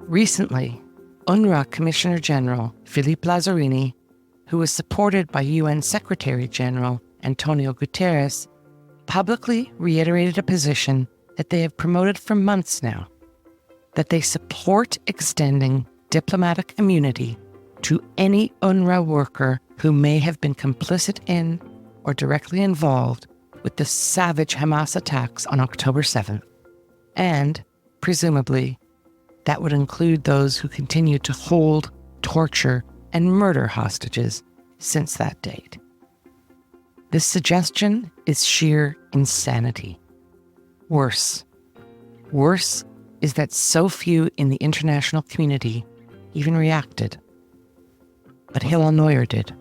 Recently, UNRWA Commissioner General Philippe Lazzarini, who was supported by UN Secretary General Antonio Guterres, publicly reiterated a position that they have promoted for months now, that they support extending diplomatic immunity to any UNRWA worker who may have been complicit in or directly involved with the savage Hamas attacks on October 7th. And, presumably, that would include those who continue to hold, torture, and murder hostages since that date. This suggestion is sheer insanity. Worse is that so few in the international community even reacted. But Hillel Neuer did,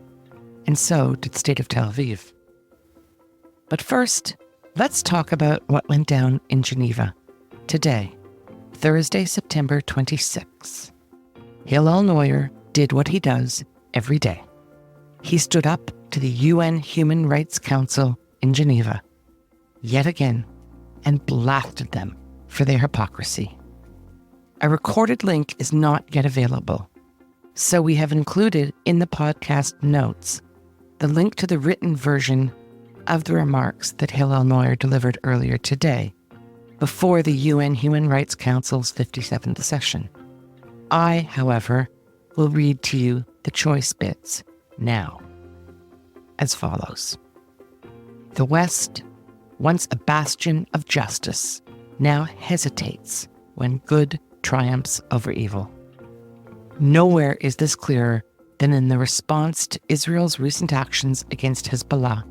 and so did State of Tel Aviv. But first, let's talk about what went down in Geneva today, Thursday, September 26. Hillel Neuer did what he does every day. He stood up to the UN Human Rights Council in Geneva, yet again, and blasted them for their hypocrisy. A recorded link is not yet available, so we have included in the podcast notes the link to the written version of the remarks that Hillel Neuer delivered earlier today, before the UN Human Rights Council's 57th session. I, however, will read to you the choice bits now, as follows. The West, once a bastion of justice, now hesitates when good triumphs over evil. Nowhere is this clearer than in the response to Israel's recent actions against Hezbollah,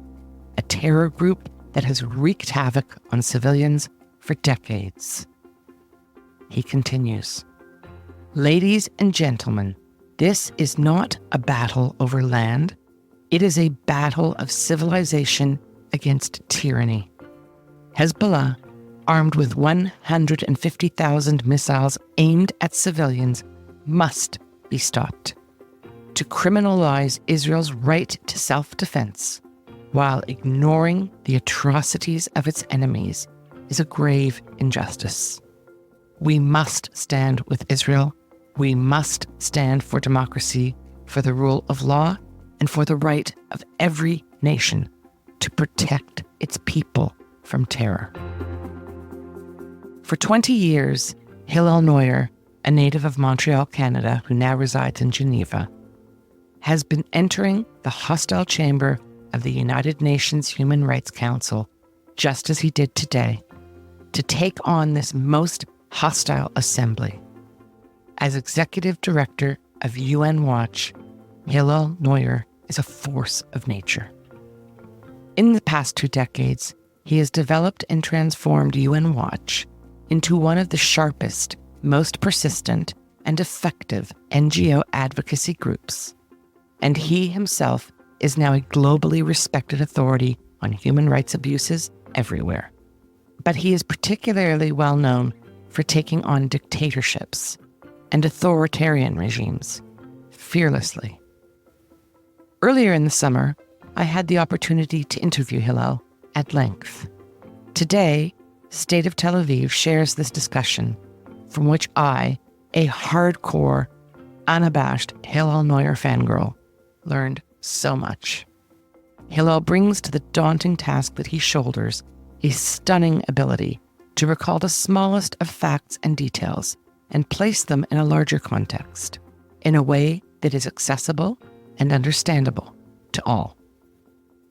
a terror group that has wreaked havoc on civilians for decades. He continues, "Ladies and gentlemen, this is not a battle over land. It is a battle of civilization against tyranny. Hezbollah, armed with 150,000 missiles aimed at civilians, must be stopped. To criminalize Israel's right to self-defense while ignoring the atrocities of its enemies is a grave injustice. We must stand with Israel. We must stand for democracy, for the rule of law, and for the right of every nation to protect its people from terror." For 20 years, Hillel Neuer, a native of Montreal, Canada, who now resides in Geneva, has been entering the hostile chamber of the United Nations Human Rights Council, just as he did today, to take on this most hostile assembly. As executive director of UN Watch, Hillel Neuer is a force of nature. In the past 2 decades, he has developed and transformed UN Watch into one of the sharpest, most persistent, and effective NGO advocacy groups. And he himself is now a globally respected authority on human rights abuses everywhere. But he is particularly well known for taking on dictatorships and authoritarian regimes fearlessly. Earlier in the summer, I had the opportunity to interview Hillel at length. Today, State of Tel Aviv shares this discussion, from which I, a hardcore, unabashed Hillel Neuer fangirl, learned so much. Hillel brings to the daunting task that he shoulders a stunning ability to recall the smallest of facts and details and place them in a larger context, in a way that is accessible and understandable to all.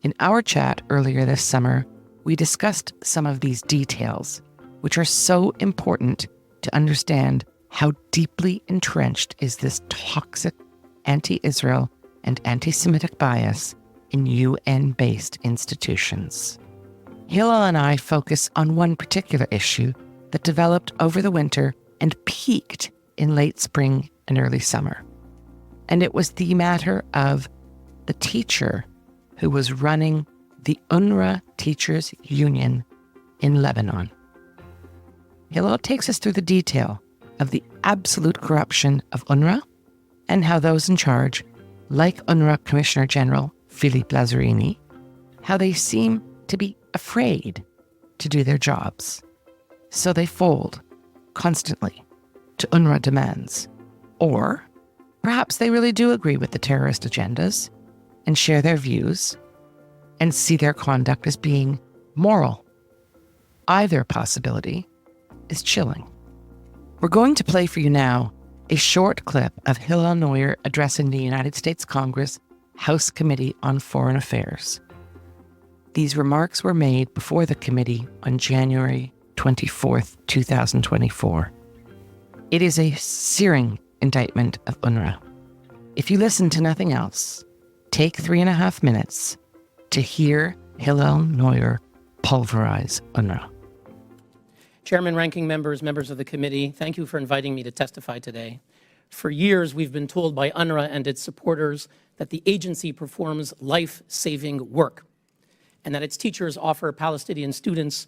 In our chat earlier this summer, we discussed some of these details, which are so important to understand how deeply entrenched is this toxic anti-Israel and anti-Semitic bias in UN-based institutions. Hillel and I focus on one particular issue that developed over the winter and peaked in late spring and early summer. And it was the matter of the teacher who was running the UNRWA Teachers Union in Lebanon. Hillel takes us through the detail of the absolute corruption of UNRWA and how those in charge, like UNRWA Commissioner General Philippe Lazzarini, how they seem to be afraid to do their jobs. So they fold constantly to UNRWA demands. Or perhaps they really do agree with the terrorist agendas and share their views and see their conduct as being moral. Either possibility is chilling. We're going to play for you now a short clip of Hillel Neuer addressing the United States Congress House Committee on Foreign Affairs. These remarks were made before the committee on January 24th, 2024. It is a searing indictment of UNRWA. If you listen to nothing else, take 3.5 minutes to hear Hillel Neuer pulverize UNRWA. Chairman, ranking members, members of the committee, thank you for inviting me to testify today. For years, we've been told by UNRWA and its supporters that the agency performs life-saving work and that its teachers offer Palestinian students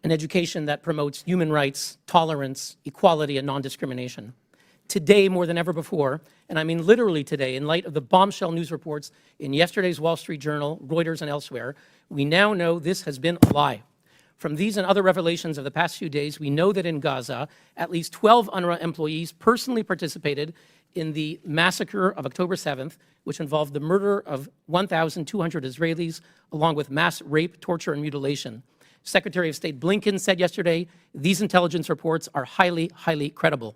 an education that promotes human rights, tolerance, equality, and non-discrimination. Today, more than ever before, and I mean literally today, in light of the bombshell news reports in yesterday's Wall Street Journal, Reuters, and elsewhere, we now know this has been a lie. From these and other revelations of the past few days, we know that in Gaza, at least 12 UNRWA employees personally participated in the massacre of October 7th, which involved the murder of 1,200 Israelis, along with mass rape, torture, and mutilation. Secretary of State Blinken said yesterday, these intelligence reports are highly, highly credible.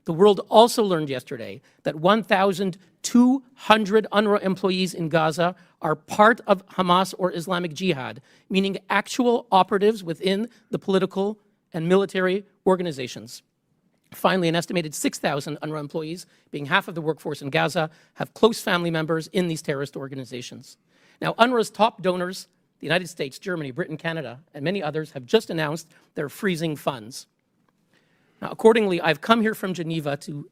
The world also learned yesterday that 1,200 UNRWA employees in Gaza are part of Hamas or Islamic Jihad, meaning actual operatives within the political and military organizations. Finally, an estimated 6,000 UNRWA employees, being half of the workforce in Gaza, have close family members in these terrorist organizations. Now, UNRWA's top donors, the United States, Germany, Britain, Canada, and many others, have just announced they're freezing funds. Now, accordingly, I've come here from Geneva to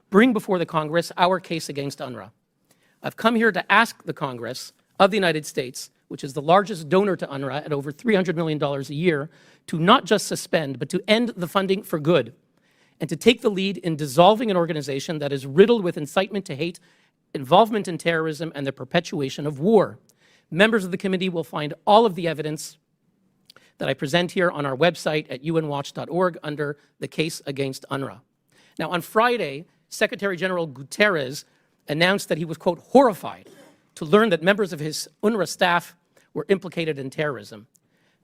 bring before the Congress our case against UNRWA. I've come here to ask the Congress of the United States, which is the largest donor to UNRWA at over $300 million a year, to not just suspend, but to end the funding for good, and to take the lead in dissolving an organization that is riddled with incitement to hate, involvement in terrorism, and the perpetuation of war. Members of the committee will find all of the evidence that I present here on our website at unwatch.org under the case against UNRWA. Now, on Friday, Secretary General Guterres announced that he was, quote, horrified to learn that members of his UNRWA staff were implicated in terrorism.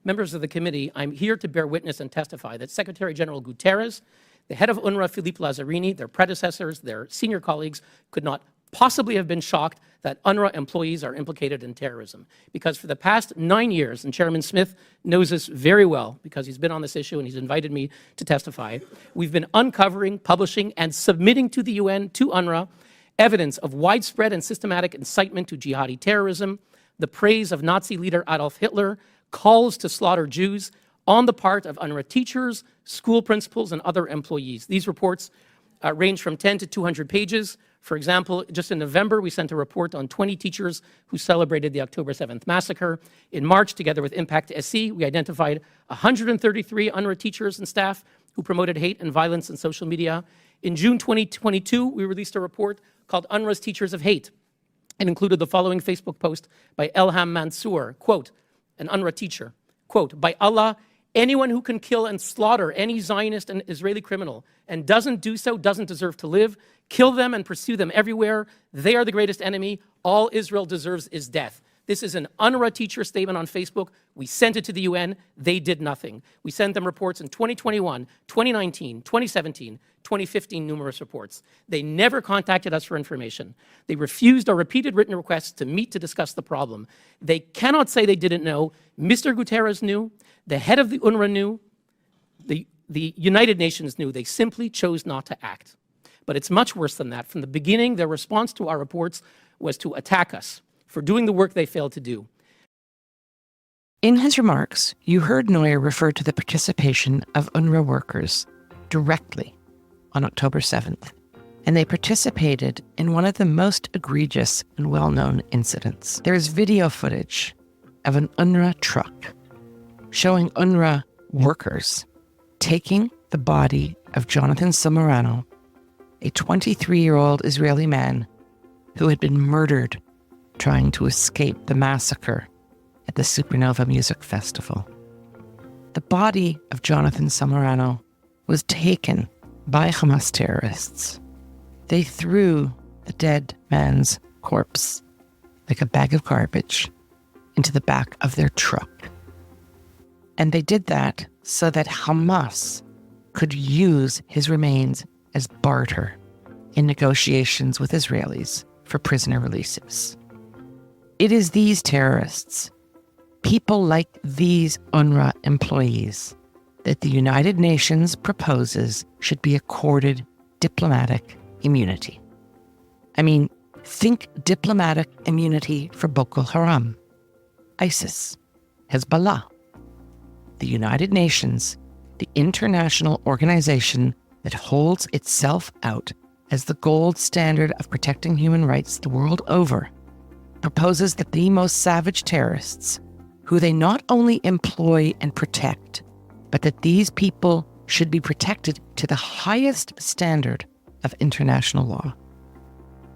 Members of the committee, I'm here to bear witness and testify that Secretary General Guterres, the head of UNRWA, Philippe Lazzarini, their predecessors, their senior colleagues, could not possibly have been shocked that UNRWA employees are implicated in terrorism. Because for the past 9 years, and Chairman Smith knows this very well because he's been on this issue and he's invited me to testify, we've been uncovering, publishing, and submitting to the UN, to UNRWA, evidence of widespread and systematic incitement to jihadi terrorism, the praise of Nazi leader Adolf Hitler, calls to slaughter Jews on the part of UNRWA teachers, school principals, and other employees. These reports range from 10 to 200 pages. For example, just in November, we sent a report on 20 teachers who celebrated the October 7th massacre. In March, together with Impact SE, we identified 133 UNRWA teachers and staff who promoted hate and violence in social media. In June 2022, we released a report called UNRWA's Teachers of Hate. It included the following Facebook post by Elham Mansour, quote, an UNRWA teacher, quote, by Allah, anyone who can kill and slaughter any Zionist and Israeli criminal and doesn't do so doesn't deserve to live. Kill them and pursue them everywhere. They are the greatest enemy. All Israel deserves is death. This is an UNRWA teacher statement on Facebook. We sent it to the UN. They did nothing. We sent them reports in 2021, 2019, 2017, 2015, numerous reports. They never contacted us for information. They refused our repeated written requests to meet to discuss the problem. They cannot say they didn't know. Mr. Guterres knew. The head of the UNRWA knew. The United Nations knew. They simply chose not to act. But it's much worse than that. From the beginning, their response to our reports was to attack us for doing the work they failed to do. In his remarks, you heard Neuer refer to the participation of UNRWA workers directly on October 7th, and they participated in one of the most egregious and well-known incidents. There is video footage of an UNRWA truck showing UNRWA workers taking the body of Jonathan Somarano, a 23-year-old Israeli man who had been murdered trying to escape the massacre at the Supernova Music Festival. The body of Jonathan Somarano was taken by Hamas terrorists. They threw the dead man's corpse like a bag of garbage into the back of their truck. And they did that so that Hamas could use his remains as barter in negotiations with Israelis for prisoner releases. It is these terrorists, people like these UNRWA employees, that the United Nations proposes should be accorded diplomatic immunity. I mean, think diplomatic immunity for Boko Haram, ISIS, Hezbollah. The United Nations, the international organization that holds itself out as the gold standard of protecting human rights the world over, proposes that the most savage terrorists, who they not only employ and protect, but that these people should be protected to the highest standard of international law.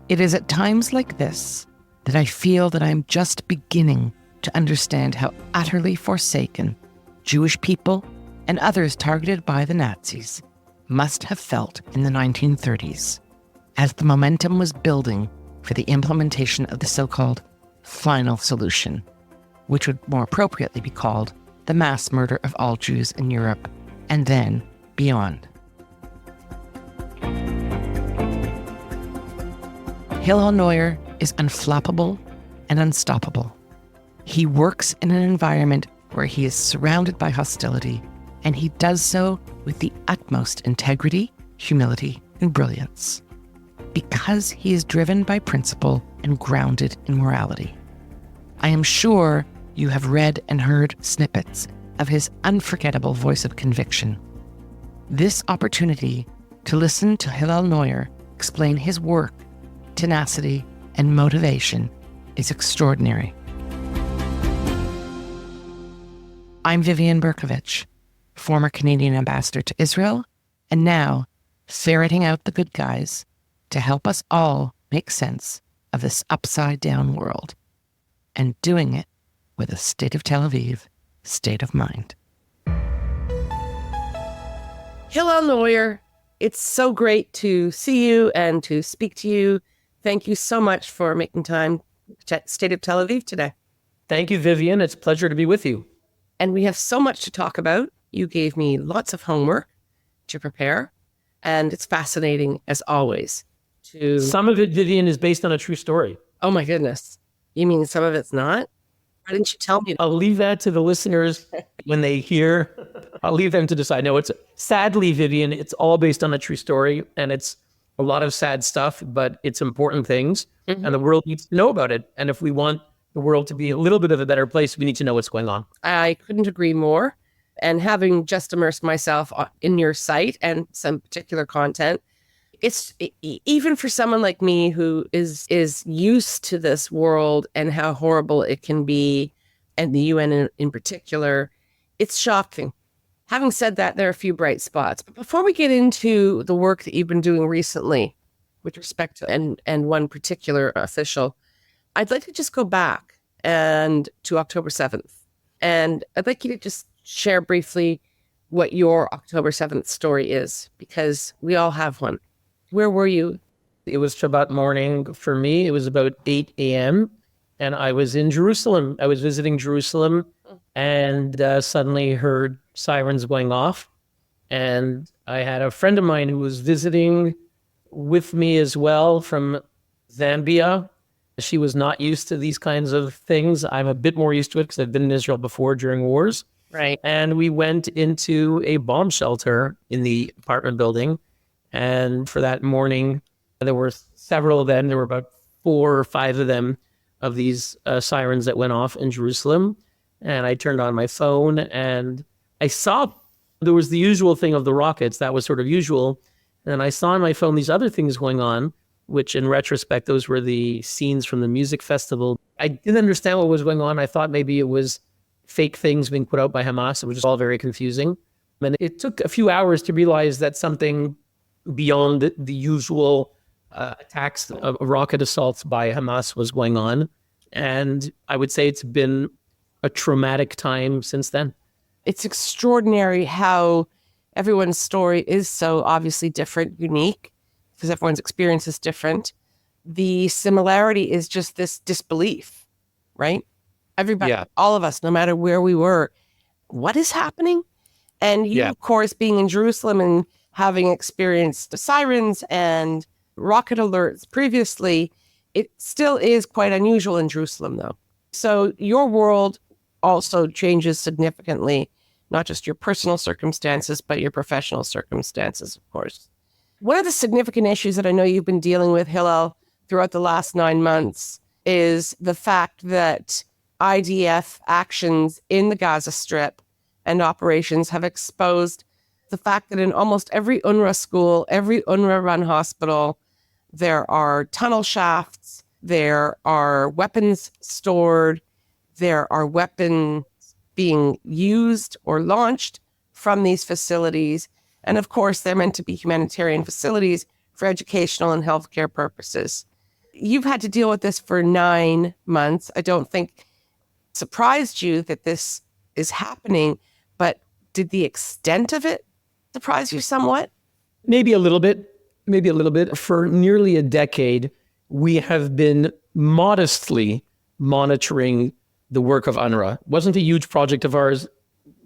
It is at times like this that I feel that I'm just beginning to understand how utterly forsaken Jewish people and others targeted by the Nazis must have felt in the 1930s, as the momentum was building for the implementation of the so-called final solution, which would more appropriately be called the mass murder of all Jews in Europe, and then beyond. Hillel Neuer is unflappable and unstoppable. He works in an environment where he is surrounded by hostility, and he does so with the utmost integrity, humility, and brilliance, because he is driven by principle and grounded in morality. I am sure you have read and heard snippets of his unforgettable voice of conviction. This opportunity to listen to Hillel Neuer explain his work, tenacity, and motivation is extraordinary. I'm Vivian Berkovich, former Canadian ambassador to Israel, and now ferreting out the good guys to help us all make sense of this upside-down world, and doing it with a State of Tel Aviv state of mind. Hillel Neuer, it's so great to see you and to speak to you. Thank you so much for making time to State of Tel Aviv today. Thank you, Vivian. It's a pleasure to be with you. And we have so much to talk about. You gave me lots of homework to prepare, and it's fascinating as always. Some of it, Vivian, is based on a true story. Oh my goodness. You mean some of it's not? Why didn't you tell me? I'll leave that to the listeners when they hear. I'll leave them to decide. No, sadly, Vivian, it's all based on a true story, and it's a lot of sad stuff, but it's important things, and the world needs to know about it. And if we want the world to be a little bit of a better place, we need to know what's going on. I couldn't agree more. And having just immersed myself in your site and some particular content, it's even for someone like me who is used to this world and how horrible it can be, and the UN in particular, it's shocking. Having said that, there are a few bright spots. But before we get into the work that you've been doing recently with respect to and one particular official, I'd like to just go back and to October 7th. And I'd like you to just share briefly what your October 7th story is, because we all have one. Where were you? It was Shabbat morning for me. It was about 8 a.m. and I was in Jerusalem. I was visiting Jerusalem and suddenly heard sirens going off. And I had a friend of mine who was visiting with me as well from Zambia. She was not used to these kinds of things. I'm a bit more used to it because I've been in Israel before during wars. Right. And we went into a bomb shelter in the apartment building. And for that morning, there were several of them. There were about 4 or 5 of them, of these sirens that went off in Jerusalem. And I turned on my phone and I saw there was the usual thing of the rockets. That was sort of usual. And I saw on my phone these other things going on, which in retrospect, those were the scenes from the music festival. I didn't understand what was going on. I thought maybe it was fake things being put out by Hamas. It was just all very confusing. And it took a few hours to realize that something beyond the usual attacks of rocket assaults by Hamas was going on. And I would say it's been a traumatic time since then. It's extraordinary how everyone's story is so obviously different, unique, because everyone's experience is different. The similarity is just this disbelief, right? Everybody, all of us, no matter where we were, what is happening? And you, of course, being in Jerusalem and having experienced the sirens and rocket alerts previously, it still is quite unusual in Jerusalem, though. So your world also changes significantly, not just your personal circumstances, but your professional circumstances, of course. One of the significant issues that I know you've been dealing with, Hillel, throughout the last 9 months is the fact that IDF actions in the Gaza Strip and operations have exposed the fact that in almost every UNRWA school, every UNRWA-run hospital, there are tunnel shafts, there are weapons stored, there are weapons being used or launched from these facilities. And of course, they're meant to be humanitarian facilities for educational and healthcare purposes. You've had to deal with this for 9 months. I don't think it surprised you that this is happening, but did the extent of it surprise you somewhat? Maybe a little bit. For nearly a decade, we have been modestly monitoring the work of UNRWA. It wasn't a huge project of ours.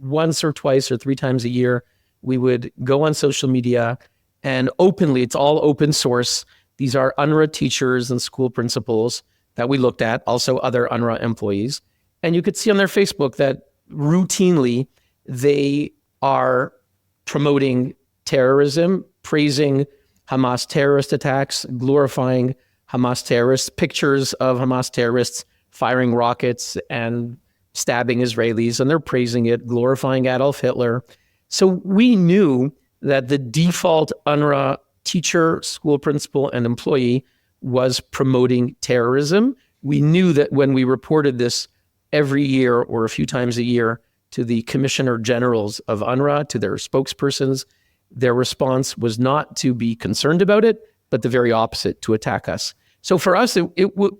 Once or twice or 3 times a year, we would go on social media and openly, it's all open source. These are UNRWA teachers and school principals that we looked at, also other UNRWA employees. And you could see on their Facebook that routinely they are promoting terrorism, praising Hamas terrorist attacks, glorifying Hamas terrorists, pictures of Hamas terrorists firing rockets and stabbing Israelis, and they're praising it, glorifying Adolf Hitler. So we knew that the default UNRWA teacher, school principal, and employee was promoting terrorism. We knew that when we reported this every year or a few times a year to the commissioner generals of UNRWA, to their spokespersons, their response was not to be concerned about it, but the very opposite, to attack us. So for us,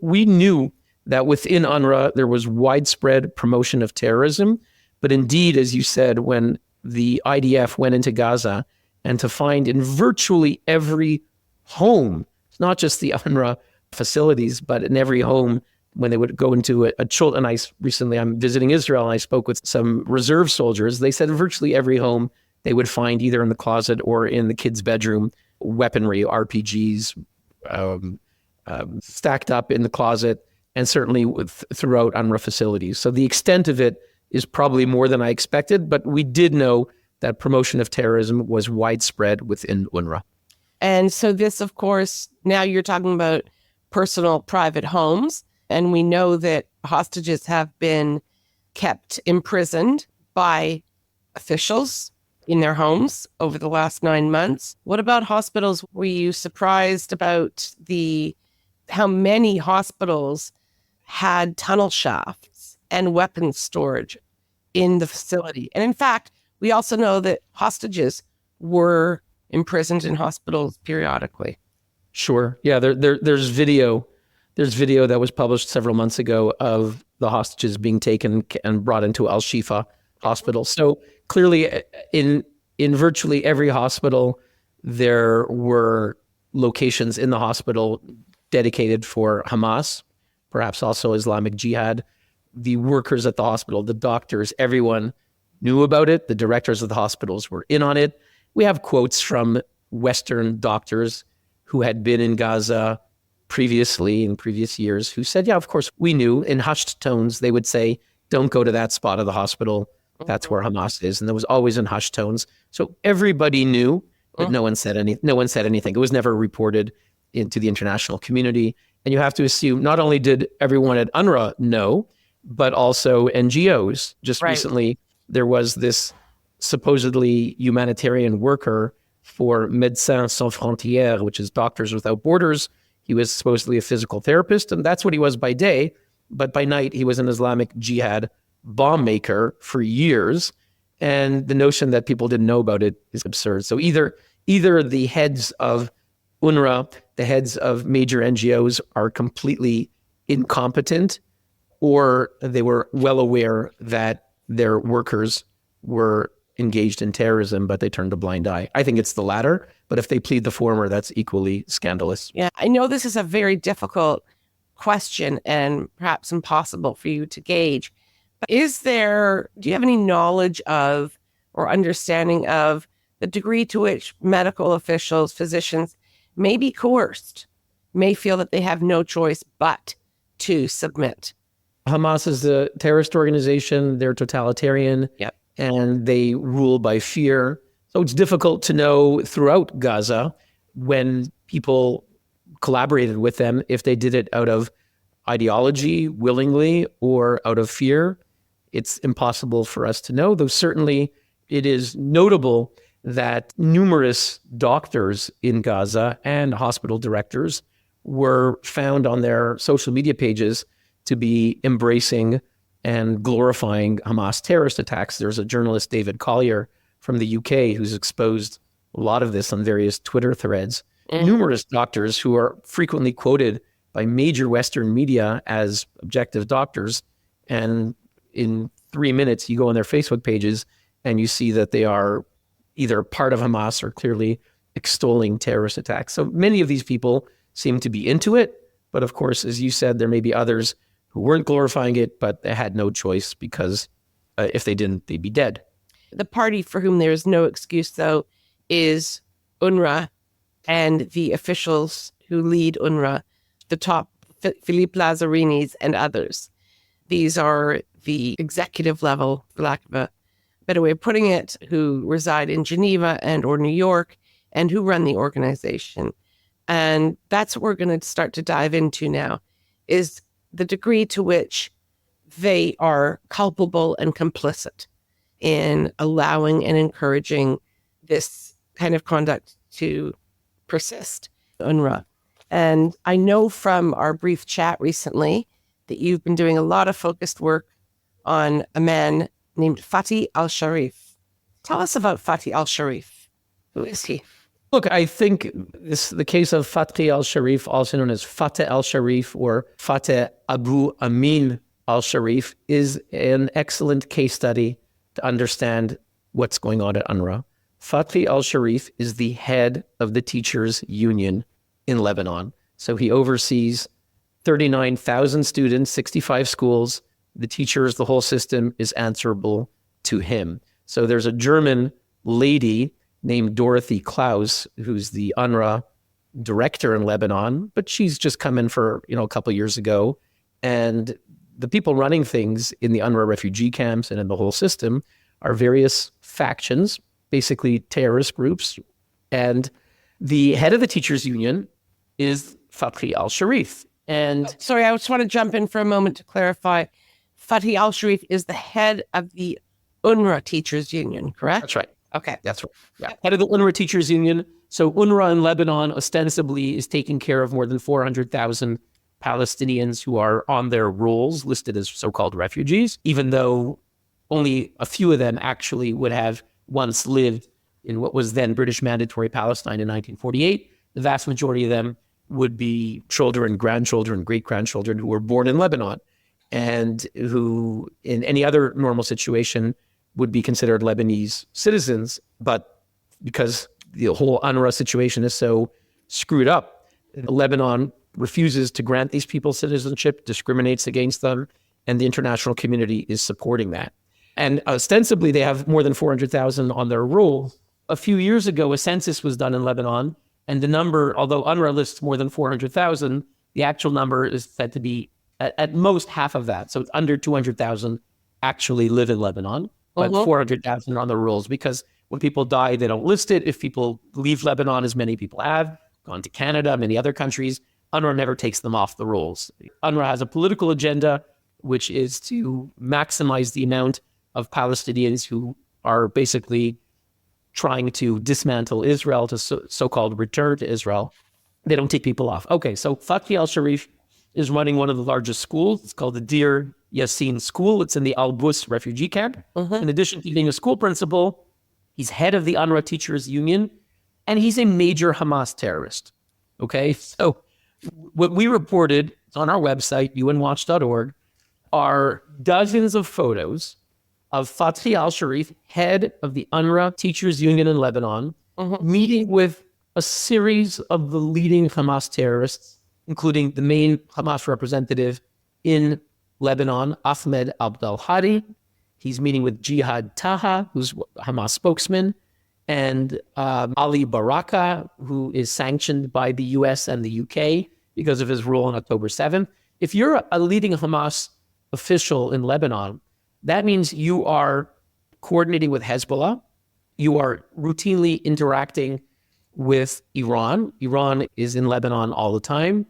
we knew that within UNRWA, there was widespread promotion of terrorism. But indeed, as you said, when the IDF went into Gaza, and to find in virtually every home, it's not just the UNRWA facilities, but in every home, when they would go into a children, and I'm visiting Israel, and I spoke with some reserve soldiers. They said virtually every home they would find either in the closet or in the kid's bedroom, weaponry, RPGs, stacked up in the closet, and certainly throughout UNRWA facilities. So the extent of it is probably more than I expected, but we did know that promotion of terrorism was widespread within UNRWA. And so this, of course, now you're talking about personal private homes, and we know that hostages have been kept imprisoned by officials in their homes over the last 9 months. What about hospitals? Were you surprised about how many hospitals had tunnel shafts and weapons storage in the facility? And in fact, we also know that hostages were imprisoned in hospitals periodically. Sure. Yeah, there's video. There's video that was published several months ago of the hostages being taken and brought into Al-Shifa hospital. So clearly, in virtually every hospital, there were locations in the hospital dedicated for Hamas, perhaps also Islamic Jihad. The workers at the hospital, the doctors, everyone knew about it. The directors of the hospitals were in on it. We have quotes from Western doctors who had been in Gaza previously, in previous years, who said, yeah, of course, we knew. In hushed tones, they would say, don't go to that spot of the hospital. That's where Hamas is. And there was always in hushed tones. So everybody knew, but no one said anything. It was never reported into the international community. And you have to assume not only did everyone at UNRWA know, but also NGOs. Just recently, there was this supposedly humanitarian worker for Médecins Sans Frontières, which is Doctors Without Borders. He was supposedly a physical therapist, and that's what he was by day. But by night, he was an Islamic Jihad bomb maker for years. And the notion that people didn't know about it is absurd. So either the heads of UNRWA, the heads of major NGOs are completely incompetent, or they were well aware that their workers were engaged in terrorism, but they turned a blind eye. I think it's the latter, but if they plead the former, that's equally scandalous. Yeah, I know this is a very difficult question and perhaps impossible for you to gauge. But do you have any knowledge of or understanding of the degree to which medical officials, physicians may be coerced, may feel that they have no choice but to submit? Hamas is a terrorist organization. They're totalitarian. Yep. And they rule by fear. So it's difficult to know throughout Gaza when people collaborated with them, if they did it out of ideology, willingly, or out of fear. It's impossible for us to know, though certainly it is notable that numerous doctors in Gaza and hospital directors were found on their social media pages to be embracing and glorifying Hamas terrorist attacks. There's a journalist, David Collier, from the UK, who's exposed a lot of this on various Twitter threads. Numerous doctors who are frequently quoted by major Western media as objective doctors. And in 3 minutes, you go on their Facebook pages and you see that they are either part of Hamas or clearly extolling terrorist attacks. So many of these people seem to be into it. But of course, as you said, there may be others who weren't glorifying it, but they had no choice because if they didn't, they'd be dead. The party for whom there is no excuse, though, is UNRWA and the officials who lead UNRWA, the top Philippe Lazzarinis and others. These are the executive level, for lack of a better way of putting it, who reside in Geneva and or New York and who run the organization. And that's what we're going to start to dive into now, is the degree to which they are culpable and complicit in allowing and encouraging this kind of conduct to persist, UNRWA. And I know from our brief chat recently that you've been doing a lot of focused work on a man named Fathi al-Sharif. Tell us about Fathi al-Sharif. Who is he? Look, I think the case of Fathi al-Sharif, also known as Fateh al-Sharif or Fateh Abu Amin al-Sharif, is an excellent case study to understand what's going on at UNRWA. Fathi al-Sharif is the head of the teachers' union in Lebanon. So he oversees 39,000 students, 65 schools. The teachers, the whole system is answerable to him. So there's a German lady named Dorothy Klaus, who's the UNRWA director in Lebanon, but she's just come in for, a couple of years ago. And the people running things in the UNRWA refugee camps and in the whole system are various factions, basically terrorist groups. And the head of the teachers union is Fathi al-Sharif. And sorry, I just want to jump in for a moment to clarify. Fathi al-Sharif is the head of the UNRWA teachers union, correct? That's right. Okay. That's right. Yeah. Head of the UNRWA teachers union. So UNRWA in Lebanon ostensibly is taking care of more than 400,000 Palestinians who are on their rolls listed as so-called refugees, even though only a few of them actually would have once lived in what was then British Mandatory Palestine in 1948. The vast majority of them would be children, grandchildren, great-grandchildren who were born in Lebanon and who in any other normal situation would be considered Lebanese citizens. But because the whole UNRWA situation is so screwed up, Lebanon refuses to grant these people citizenship, discriminates against them, and the international community is supporting that. And ostensibly, they have more than 400,000 on their rolls. A few years ago, a census was done in Lebanon, and the number, although UNRWA lists more than 400,000, the actual number is said to be at most half of that. So it's under 200,000 actually live in Lebanon, but 400,000 are on the rolls because when people die, they don't list it. If people leave Lebanon, as many people have, gone to Canada, many other countries, UNRWA never takes them off the rolls. UNRWA has a political agenda, which is to maximize the amount of Palestinians who are basically trying to dismantle Israel, to so-called return to Israel. They don't take people off. Okay, so Fathi al-Sharif is running one of the largest schools. It's called the Deir Yassin School. It's in the Al-Bus refugee camp. In addition to being a school principal, he's head of the UNRWA Teachers Union, and he's a major Hamas terrorist. Okay, so what we reported on our website, unwatch.org, are dozens of photos of Fatih al-Sharif, head of the UNRWA Teachers Union in Lebanon, meeting with a series of the leading Hamas terrorists, including the main Hamas representative in Lebanon, Ahmed Abdel Hadi. He's meeting with Jihad Taha, who's a Hamas spokesman, and Ali Baraka, who is sanctioned by the US and the UK because of his rule on October 7th. If you're a leading Hamas official in Lebanon, that means you are coordinating with Hezbollah. You are routinely interacting with Iran. Iran is in Lebanon all the time.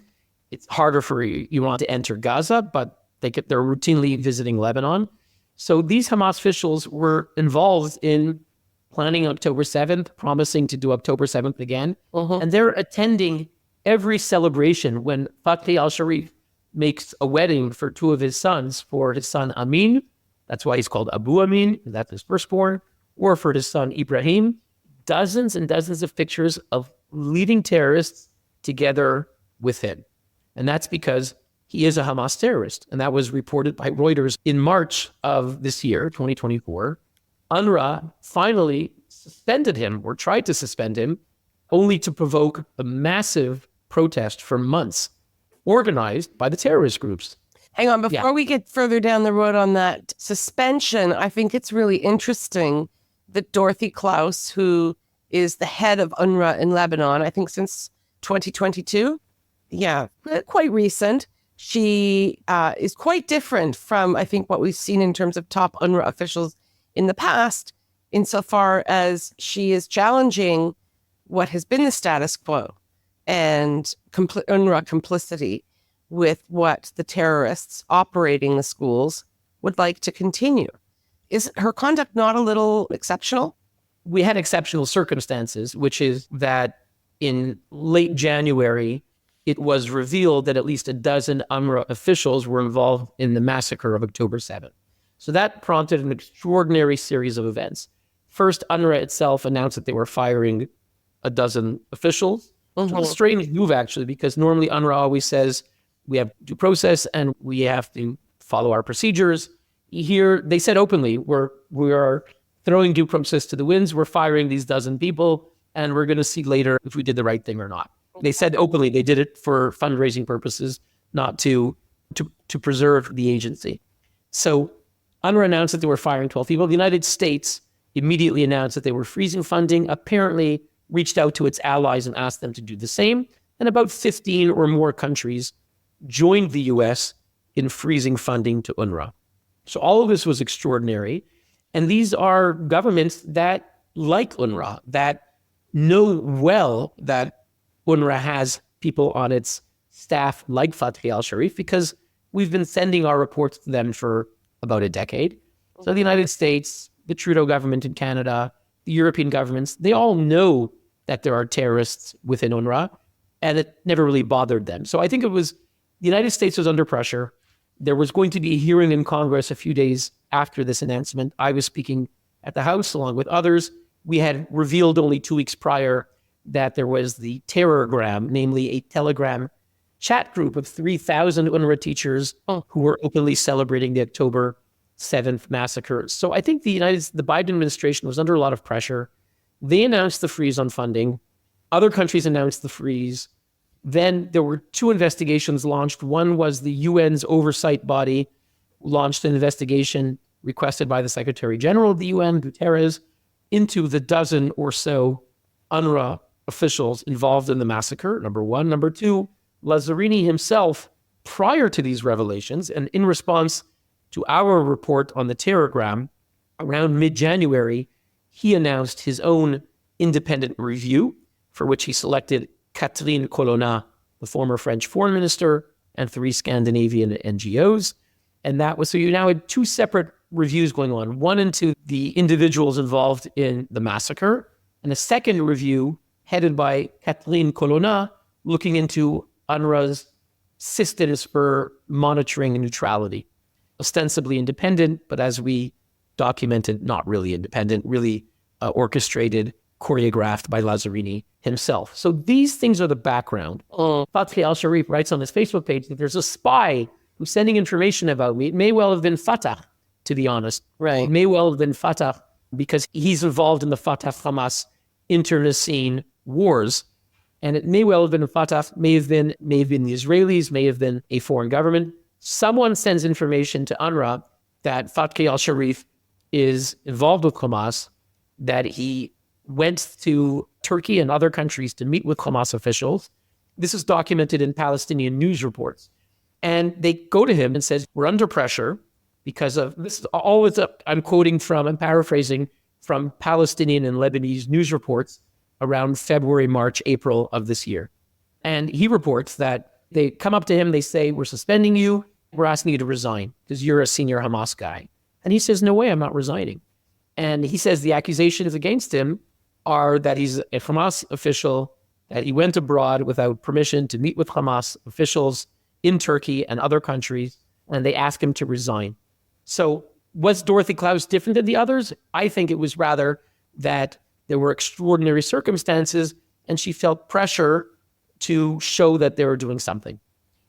It's harder for Iran to enter Gaza, but they're routinely visiting Lebanon. So these Hamas officials were involved in planning October 7th, promising to do October 7th again. And they're attending every celebration when Fatih al-Sharif makes a wedding for two of his sons, for his son Amin, that's why he's called Abu Amin, that's his firstborn, or for his son Ibrahim. Dozens and dozens of pictures of leading terrorists together with him. And that's because he is a Hamas terrorist. And that was reported by Reuters in March of this year, 2024. UNRWA finally suspended him, or tried to suspend him, only to provoke a massive protest for months, organized by the terrorist groups. Hang on, before we get further down the road on that suspension, I think it's really interesting that Dorothy Klaus, who is the head of UNRWA in Lebanon, I think since 2022, quite recent, she is quite different from, I think, what we've seen in terms of top UNRWA officials in the past, insofar as she is challenging what has been the status quo and UNRWA complicity with what the terrorists operating the schools would like to continue. Is her conduct not a little exceptional? We had exceptional circumstances, which is that in late January, it was revealed that at least a dozen UNRWA officials were involved in the massacre of October 7th. So that prompted an extraordinary series of events. First, UNRWA itself announced that they were firing a dozen officials. It was a strange move, actually, because normally UNRWA always says, we have due process and we have to follow our procedures. Here, they said openly, we are throwing due process to the winds. We're firing these dozen people, and we're going to see later if we did the right thing or not. They said openly they did it for fundraising purposes, not to preserve the agency. So UNRWA announced that they were firing 12 people. The United States immediately announced that they were freezing funding, apparently reached out to its allies and asked them to do the same. And about 15 or more countries joined the US in freezing funding to UNRWA. So all of this was extraordinary. And these are governments that like UNRWA, that know well that UNRWA has people on its staff like Fatih al-Sharif, because we've been sending our reports to them for about a decade. So the United States, the Trudeau government in Canada, the European governments, they all know that there are terrorists within UNRWA, and it never really bothered them. So I think the United States was under pressure. There was going to be a hearing in Congress a few days after this announcement. I was speaking at the House along with others. We had revealed only 2 weeks prior that there was the Terrorgram, namely a Telegram chat group of 3,000 UNRWA teachers who were openly celebrating the October 7th massacre. So I think the Biden administration was under a lot of pressure. They announced the freeze on funding. Other countries announced the freeze. Then there were 2 investigations launched. One was the UN's oversight body launched an investigation requested by the Secretary General of the UN, Guterres, into the dozen or so UNRWA officials involved in the massacre, number one. Number two, Lazzarini himself, prior to these revelations, and in response to our report on the Terrorgram, around mid-January, he announced his own independent review, for which he selected Catherine Colonna, the former French foreign minister, and 3 Scandinavian NGOs. And that was, so you now had 2 separate reviews going on, one into the individuals involved in the massacre, and a second review headed by Catherine Colonna, looking into UNRWA's systems for monitoring neutrality. Ostensibly independent, but as we documented, not really independent, really orchestrated, choreographed by Lazzarini himself. So these things are the background. Fatih al-Sharif writes on his Facebook page that there's a spy who's sending information about me. It may well have been Fatah to be honest. Right. It may well have been Fatah because he's involved in the Fatah-Hamas internecine wars. And it may well have been Fatah, may have been the Israelis, may have been a foreign government. Someone sends information to UNRWA that Fathi al-Sharif is involved with Hamas, that he went to Turkey and other countries to meet with Hamas officials. This is documented in Palestinian news reports. And they go to him and says, we're under pressure because of this. I'm quoting from, I'm paraphrasing from Palestinian and Lebanese news reports around February, March, April of this year. And he reports that they come up to him, they say, we're suspending you, we're asking you to resign because you're a senior Hamas guy. And he says, no way, I'm not resigning. And he says the accusations against him are that he's a Hamas official, that he went abroad without permission to meet with Hamas officials in Turkey and other countries, and they ask him to resign. So was Dorothy Klaus different than the others? I think it was rather that there were extraordinary circumstances and she felt pressure to show that they were doing something.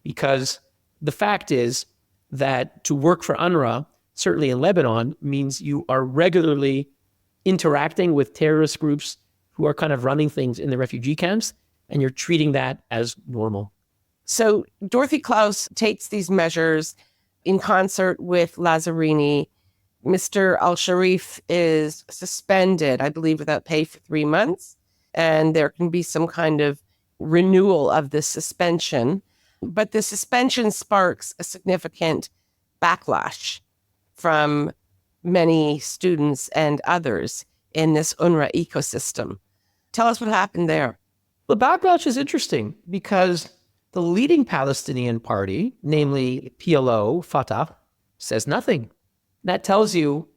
Because the fact is that to work for UNRWA, certainly in Lebanon, means you are regularly interacting with terrorist groups who are kind of running things in the refugee camps, and you're treating that as normal. So Dorothy Klaus takes these measures in concert with Lazzarini. Mr. al-Sharif is suspended, I believe, without pay for 3 months. And there can be some kind of renewal of this suspension. But the suspension sparks a significant backlash from many students and others in this UNRWA ecosystem. Tell us what happened there. The backlash is interesting because the leading Palestinian party, namely PLO, Fatah, says nothing. That tells you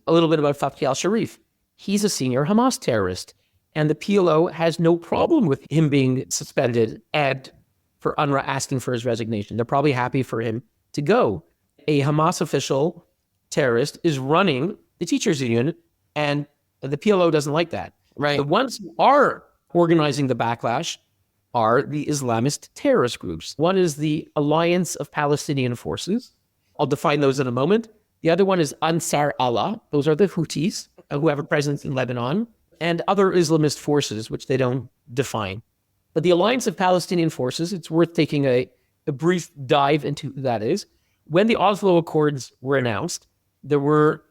a little bit about Fathi al-Sharif. He's a senior Hamas terrorist, and the PLO has no problem with him being suspended and for UNRWA asking for his resignation. They're probably happy for him to go. A Hamas official terrorist is running the teachers union, and the PLO doesn't like that. Right. The ones who are organizing the backlash are the Islamist terrorist groups. One is the Alliance of Palestinian Forces. I'll define those in a moment. The other one is Ansar Allah. Those are the Houthis who have a presence in Lebanon, and other Islamist forces, which they don't define. But the Alliance of Palestinian Forces, it's worth taking a brief dive into who that is. When the Oslo Accords were announced, there were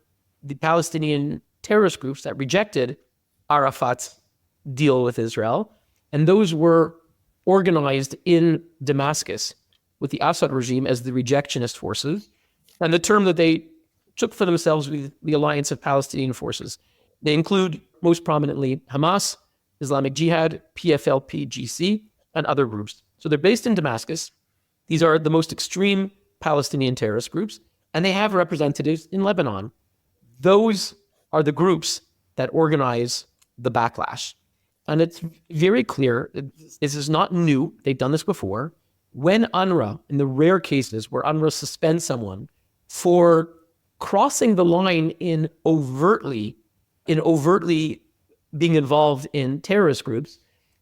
the Palestinian terrorist groups that rejected Arafat's deal with Israel, and those were organized in Damascus with the Assad regime as the rejectionist forces. And the term that they took for themselves was the Alliance of Palestinian Forces. They include most prominently Hamas, Islamic Jihad, PFLP-GC, and other groups. So they're based in Damascus. These are the most extreme Palestinian terrorist groups, and they have representatives in Lebanon. Those are the groups that organize the backlash. And it's very clear, this is not new, they've done this before. When UNRWA, in the rare cases where UNRWA suspends someone for crossing the line in overtly being involved in terrorist groups,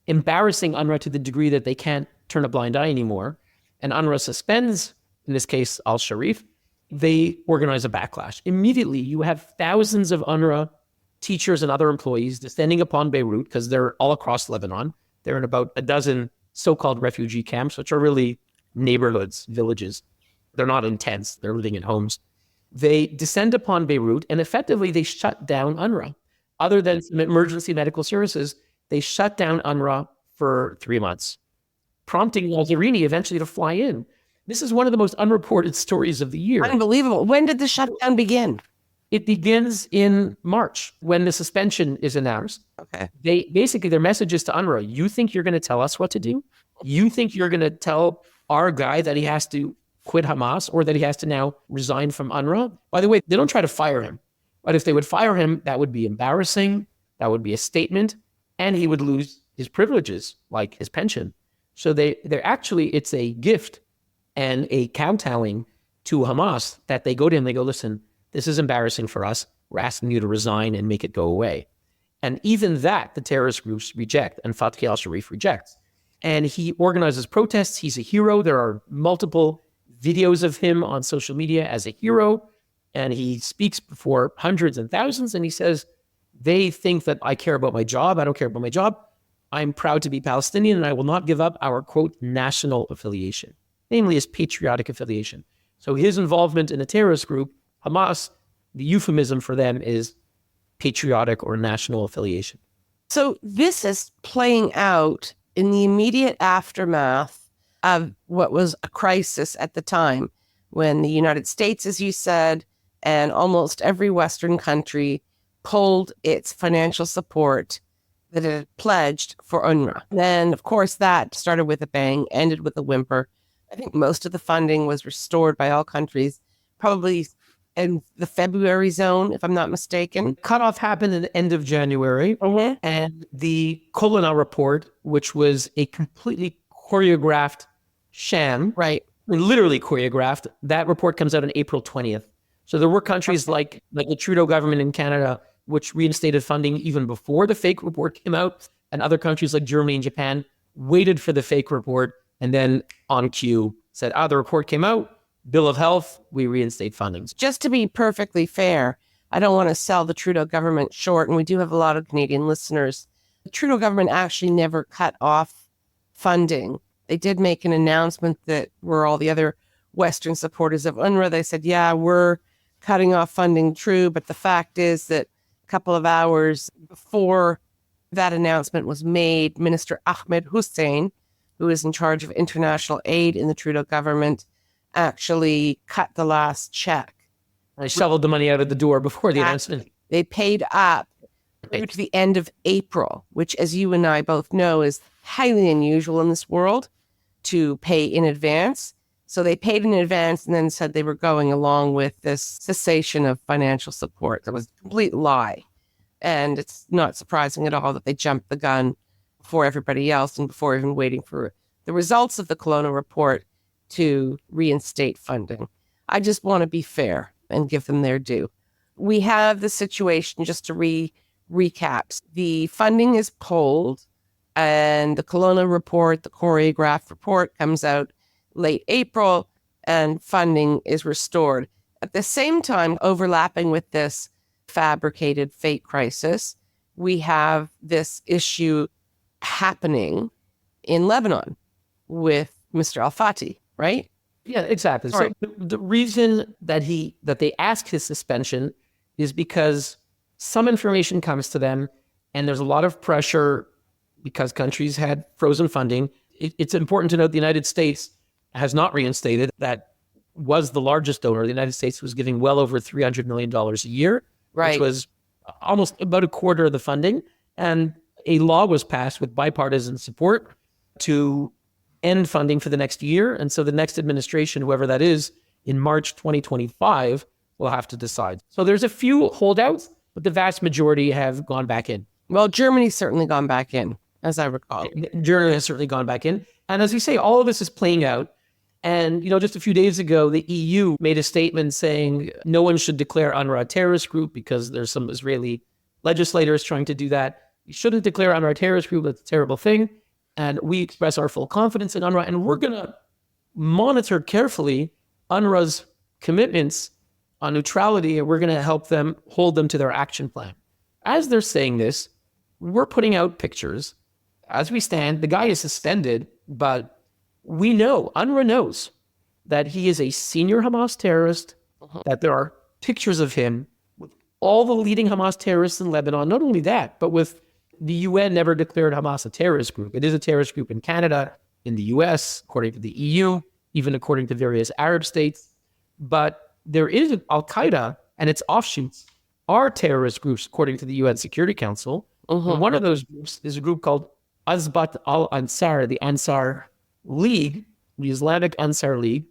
embarrassing UNRWA to the degree that they can't turn a blind eye anymore, and UNRWA suspends, in this case, al-Sharif, they organize a backlash. Immediately, you have thousands of UNRWA teachers and other employees descending upon Beirut, because they're all across Lebanon. They're in about a dozen so-called refugee camps, which are really neighborhoods, villages. They're not in tents. They're living in homes. They descend upon Beirut, and effectively, they shut down UNRWA. Other than some emergency medical services, they shut down UNRWA for 3 months, prompting Lazzarini eventually to fly in. This is one of the most unreported stories of the year. Unbelievable. When did the shutdown begin? It begins in March when the suspension is announced. Okay. Their message is to UNRWA, you think you're going to tell us what to do? You think you're going to tell our guy that he has to quit Hamas or that he has to now resign from UNRWA? By the way, they don't try to fire him. But if they would fire him, that would be embarrassing. That would be a statement. And he would lose his privileges, like his pension. So they're actually, it's a gift and a kowtowing to Hamas that they go to him, they go, listen, this is embarrassing for us. We're asking you to resign and make it go away. And even that, the terrorist groups reject, and Fathi al-Sharif rejects. And he organizes protests. He's a hero. There are multiple videos of him on social media as a hero. and he speaks before hundreds and thousands, and he says, they think that I care about my job. I don't care about my job. I'm proud to be Palestinian, and I will not give up our, quote, national affiliation, namely his patriotic affiliation. So his involvement in a terrorist group, Hamas, the euphemism for them is patriotic or national affiliation. So this is playing out in the immediate aftermath of what was a crisis at the time, when the United States, as you said, and almost every Western country pulled its financial support that it had pledged for UNRWA. Then, of course, that started with a bang, ended with a whimper. I think most of the funding was restored by all countries, probably in the February zone, if I'm not mistaken. Cutoff happened at the end of January, and the Colonna report, which was a completely choreographed sham, Right. literally choreographed, that report comes out on April 20th. So there were countries like the Trudeau government in Canada, which reinstated funding even before the fake report came out, and other countries like Germany and Japan waited for the fake report and then on cue said, the report came out, bill of health, we reinstate funding. Just to be perfectly fair, I don't want to sell the Trudeau government short, and we do have a lot of Canadian listeners. The Trudeau government actually never cut off funding. They did make an announcement that were all the other Western supporters of UNRWA. They said, yeah, we're cutting off funding, true, but the fact is that a couple of hours before that announcement was made, Minister Ahmed Hussein, who is in charge of international aid in the Trudeau government, actually cut the last check. I shoveled the money out of the door before the announcement. They paid up through to the end of April, which, as you and I both know, is highly unusual in this world to pay in advance. So they paid in advance and then said they were going along with this cessation of financial support. That was a complete lie. And it's not surprising at all that they jumped the gun before everybody else and before even waiting for the results of the Colonna report to reinstate funding. I just want to be fair and give them their due. We have the situation, just to recap. The funding is pulled and the Colonna report, the choreographed report, comes out late April, and funding is restored. At the same time, overlapping with this fabricated fake crisis, we have this issue happening in Lebanon with Mr. Al-Fati, right? Yeah, exactly. So the reason that they ask his suspension is because some information comes to them, and there's a lot of pressure because countries had frozen funding. It's important to note the United States has not reinstated. That was the largest donor. The United States was giving well over $300 million a year, which was almost about a quarter of the funding. And a law was passed with bipartisan support to end funding for the next year. And so the next administration, whoever that is, in March 2025, will have to decide. So there's a few holdouts, but the vast majority have gone back in. Well, Germany's certainly gone back in, as I recall. Germany has certainly gone back in. And as we say, all of this is playing out. And, just a few days ago, the EU made a statement saying no one should declare UNRWA a terrorist group because there's some Israeli legislators trying to do that. You shouldn't declare UNRWA a terrorist group. That's a terrible thing. And we express our full confidence in UNRWA. And we're going to monitor carefully UNRWA's commitments on neutrality, and we're going to help them hold them to their action plan. As they're saying this, we're putting out pictures. As we stand, the guy is suspended, but we know, UNRWA knows, that he is a senior Hamas terrorist, that there are pictures of him with all the leading Hamas terrorists in Lebanon. Not only that, but with the UN never declared Hamas a terrorist group. It is a terrorist group in Canada, in the US, according to the EU, even according to various Arab states. But there is Al-Qaeda and its offshoots are terrorist groups, according to the UN Security Council. And one of those groups is a group called Azbat al-Ansar, the Ansar League, the Islamic Ansar League.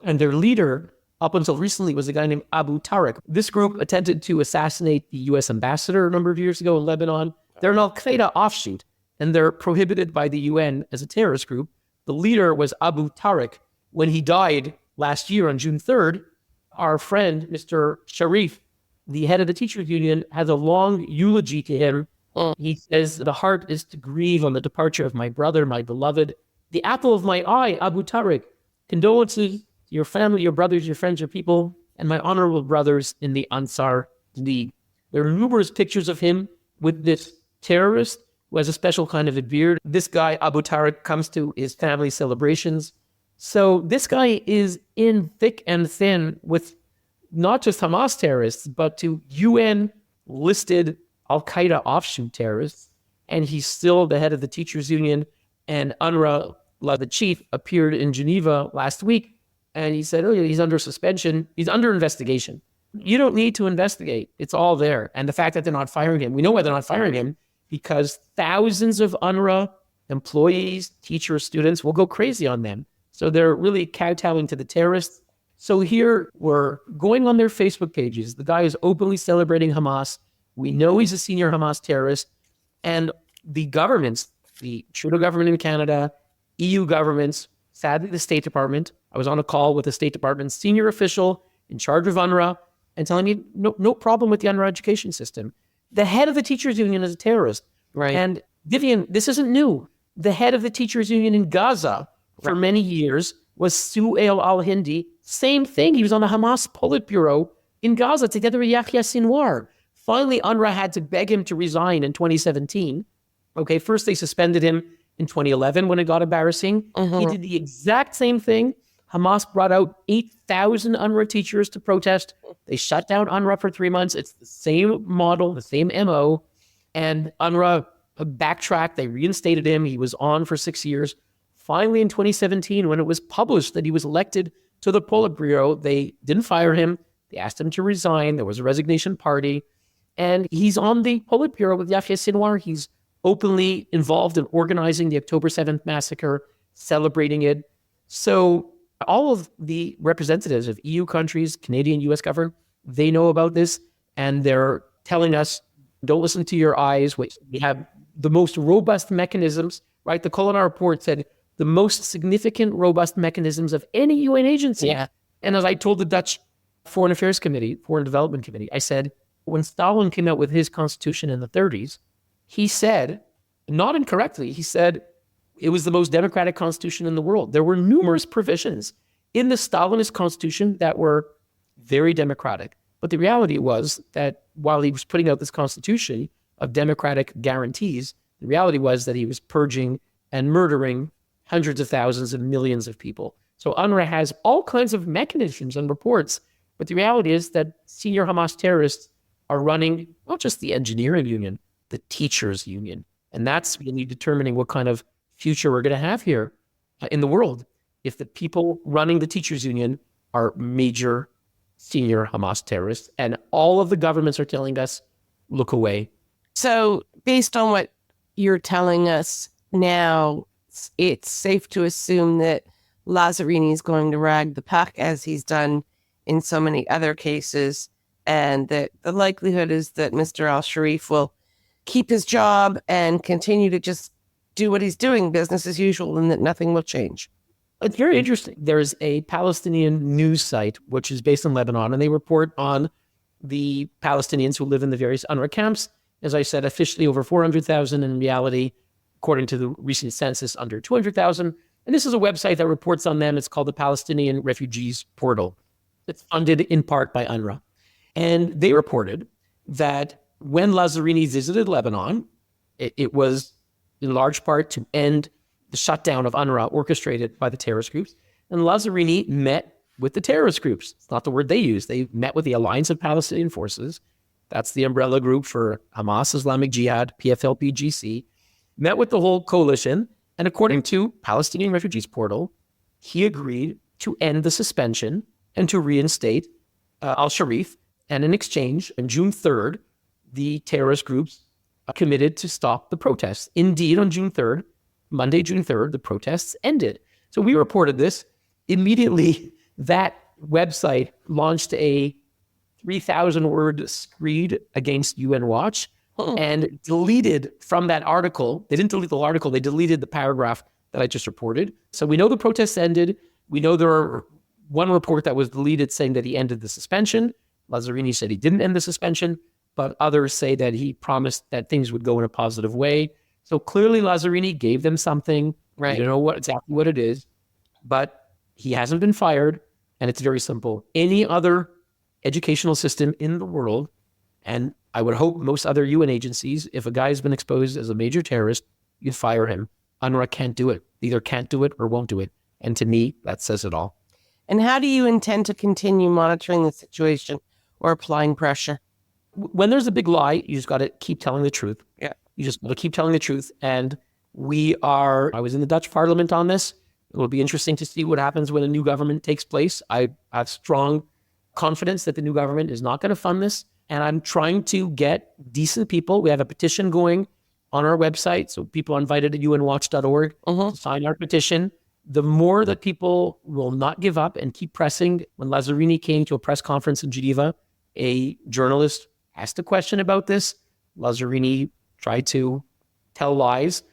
And their leader, up until recently, was a guy named Abu Tariq. This group attempted to assassinate the US ambassador a number of years ago in Lebanon. They're an Al-Qaeda offshoot, and they're prohibited by the UN as a terrorist group. The leader was Abu Tariq. When he died last year on June 3rd, our friend, Mr. Sharif, the head of the teachers union, has a long eulogy to him. He says, "The heart is to grieve on the departure of my brother, my beloved, the apple of my eye, Abu Tariq. Condolences to your family, your brothers, your friends, your people, and my honorable brothers in the Ansar League. There are numerous pictures of him with this terrorist who has a special kind of a beard. This guy, Abu Tariq, comes to his family celebrations. So this guy is in thick and thin with not just Hamas terrorists, but to UN-listed Al-Qaeda offshoot terrorists. And he's still the head of the teachers union. And UNRWA, the chief, appeared in Geneva last week. And he said, oh, he's under suspension. He's under investigation. You don't need to investigate. It's all there. And the fact that they're not firing him, we know why they're not firing him, because thousands of UNRWA employees, teachers, students will go crazy on them. So they're really kowtowing to the terrorists. So here we're going on their Facebook pages. The guy is openly celebrating Hamas. We know he's a senior Hamas terrorist. And the governments, the Trudeau government in Canada, EU governments, sadly the State Department. I was on a call with the State Department senior official in charge of UNRWA and telling me no problem with the UNRWA education system. The head of the teachers union is a terrorist. Right. And Vivian, this isn't new. The head of the teachers union in Gaza for many years was Su'ail al-Hindi. Same thing. He was on the Hamas Politburo in Gaza together with Yahya Sinwar. Finally, UNRWA had to beg him to resign in 2017. Okay, first they suspended him in 2011 when it got embarrassing. He did the exact same thing. Hamas brought out 8,000 UNRWA teachers to protest. They shut down UNRWA for 3 months. It's the same model, the same MO. And UNRWA backtracked. They reinstated him. He was on for 6 years. Finally, in 2017, when it was published that he was elected to the Politburo, they didn't fire him. They asked him to resign. There was a resignation party. And he's on the Politburo with Yahya Sinwar. He's openly involved in organizing the October 7th massacre, celebrating it. So all of the representatives of EU countries, Canadian, US government, they know about this, and they're telling us, don't listen to your eyes. We have the most robust mechanisms, right? The Colonna report said the most significant robust mechanisms of any UN agency. Yeah. And as I told the Dutch Foreign Affairs Committee, Foreign Development Committee, I said, when Stalin came out with his constitution in the 30s, he said, not incorrectly, he said it was the most democratic constitution in the world. There were numerous provisions in the Stalinist constitution that were very democratic. But the reality was that while he was putting out this constitution of democratic guarantees, the reality was that he was purging and murdering hundreds of thousands and millions of people. So UNRWA has all kinds of mechanisms and reports, but the reality is that senior Hamas terrorists are running not just the engineering union, the teachers union. And that's really determining what kind of future we're going to have here in the world if the people running the teachers union are major senior Hamas terrorists. And all of the governments are telling us, look away. So based on what you're telling us now, it's safe to assume that Lazzarini is going to rag the puck as he's done in so many other cases, and that the likelihood is that Mr. Al-Sharif will keep his job and continue to just do what he's doing, business as usual, and that nothing will change. It's very interesting. There's a Palestinian news site, which is based in Lebanon, and they report on the Palestinians who live in the various UNRWA camps. As I said, officially over 400,000, in reality, according to the recent census, under 200,000. And this is a website that reports on them. It's called the Palestinian Refugees Portal. It's funded in part by UNRWA. And they reported that when Lazzarini visited Lebanon, it was in large part to end the shutdown of UNRWA orchestrated by the terrorist groups. And Lazzarini met with the terrorist groups. It's not the word they use. They met with the Alliance of Palestinian Forces. That's the umbrella group for Hamas, Islamic Jihad, PFLP-GC. Met with the whole coalition. And according to Palestinian Refugees Portal, he agreed to end the suspension and to reinstate al-Sharif. And in exchange, on June 3rd, the terrorist groups committed to stop the protests. Indeed, on June 3rd, Monday, June 3rd, the protests ended. So we reported this. Immediately, that website launched a 3,000-word screed against UN Watch and deleted from that article. They didn't delete the article. They deleted the paragraph that I just reported. So we know the protests ended. We know there are one report that was deleted saying that he ended the suspension. Lazzarini said he didn't end the suspension, but others say that he promised that things would go in a positive way. So clearly Lazzarini gave them something. Right. You don't know exactly what it is, but he hasn't been fired. And it's very simple. Any other educational system in the world. And I would hope most other UN agencies, if a guy has been exposed as a major terrorist, you'd fire him. UNRWA can't do it. Either can't do it or won't do it. And to me, that says it all. And how do you intend to continue monitoring the situation or applying pressure? When there's a big lie, you just got to keep telling the truth. Yeah. You just got to keep telling the truth. And I was in the Dutch parliament on this. It will be interesting to see what happens when a new government takes place. I have strong confidence that the new government is not going to fund this. And I'm trying to get decent people. We have a petition going on our website. So people are invited at unwatch.org to sign our petition. The more that people will not give up and keep pressing. When Lazzarini came to a press conference in Geneva, a journalist asked a question about this. Lazzarini tried to tell lies.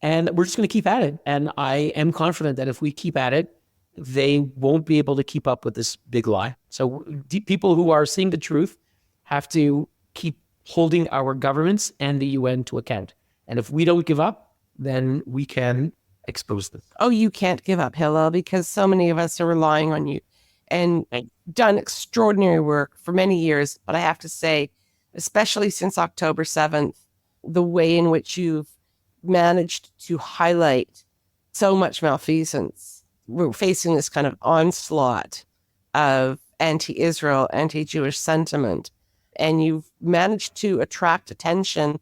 And we're just going to keep at it. And I am confident that if we keep at it, they won't be able to keep up with this big lie. So people who are seeing the truth have to keep holding our governments and the UN to account. And if we don't give up, then we can expose them. Oh, you can't give up, Hillel, because so many of us are relying on you and done extraordinary work for many years. But I have to say, especially since October 7th, the way in which you've managed to highlight so much malfeasance. We're facing this kind of onslaught of anti-Israel, anti-Jewish sentiment, and you've managed to attract attention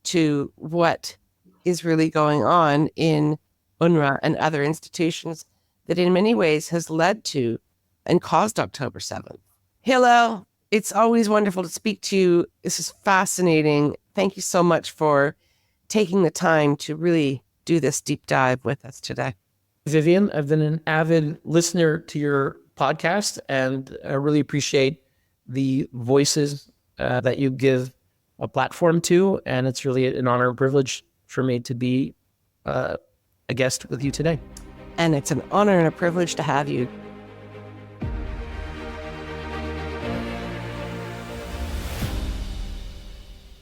to what is really going on in UNRWA and other institutions that in many ways has led to and caused October 7th. Hillel, it's always wonderful to speak to you. This is fascinating. Thank you so much for taking the time to really do this deep dive with us today. Vivian, I've been an avid listener to your podcast, and I really appreciate the voices that you give a platform to, and it's really an honor and privilege for me to be a guest with you today. And it's an honor and a privilege to have you.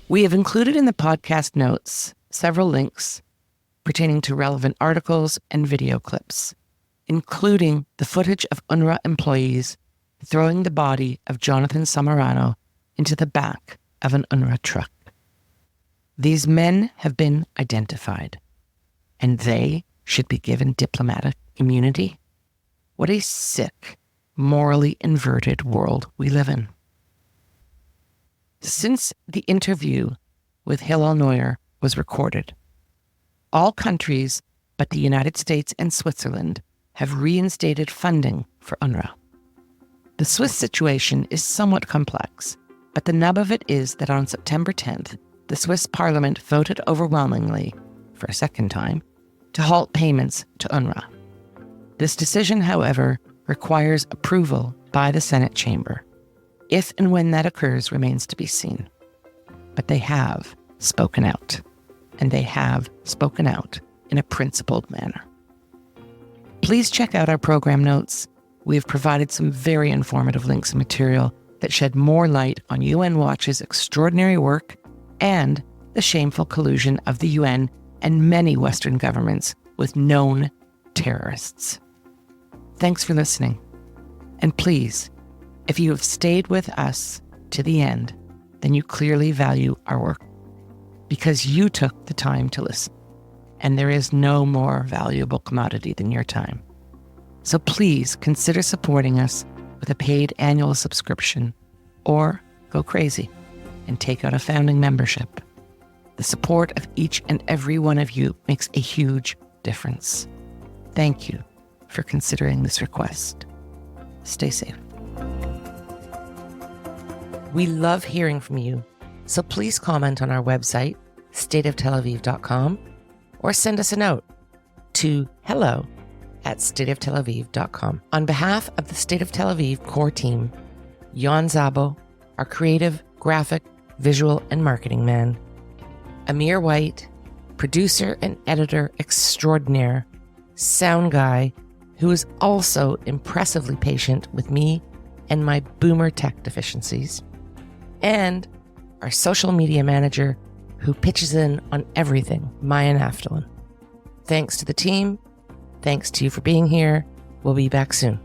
We have included in the podcast notes several links pertaining to relevant articles and video clips, including the footage of UNRWA employees throwing the body of Jonathan Samarano into the back of an UNRWA truck. These men have been identified, and they should be given diplomatic immunity. What a sick, morally inverted world we live in. Since the interview with Hillel Neuer was recorded, all countries but the United States and Switzerland have reinstated funding for UNRWA. The Swiss situation is somewhat complex, but the nub of it is that on September 10th, the Swiss parliament voted overwhelmingly, for a second time, to halt payments to UNRWA. This decision, however, requires approval by the Senate chamber. If and when that occurs remains to be seen. But they have spoken out, and they have spoken out in a principled manner. Please check out our program notes. We have provided some very informative links and material that shed more light on UN Watch's extraordinary work and the shameful collusion of the UN and many Western governments with known terrorists. Thanks for listening. And please, if you have stayed with us to the end, then you clearly value our work because you took the time to listen. And there is no more valuable commodity than your time. So please consider supporting us with a paid annual subscription or go crazy and take out a founding membership. The support of each and every one of you makes a huge difference. Thank you for considering this request. Stay safe. We love hearing from you, so please comment on our website, stateoftelaviv.com, or send us a note to hello@stateoftelaviv.com. On behalf of the State of Tel Aviv core team, Jan Szabo, our creative, graphic, visual, and marketing man, Amir White, producer and editor extraordinaire, sound guy, who is also impressively patient with me and my boomer tech deficiencies, and our social media manager who pitches in on everything, Maya Naftalin. Thanks to the team. Thanks to you for being here. We'll be back soon.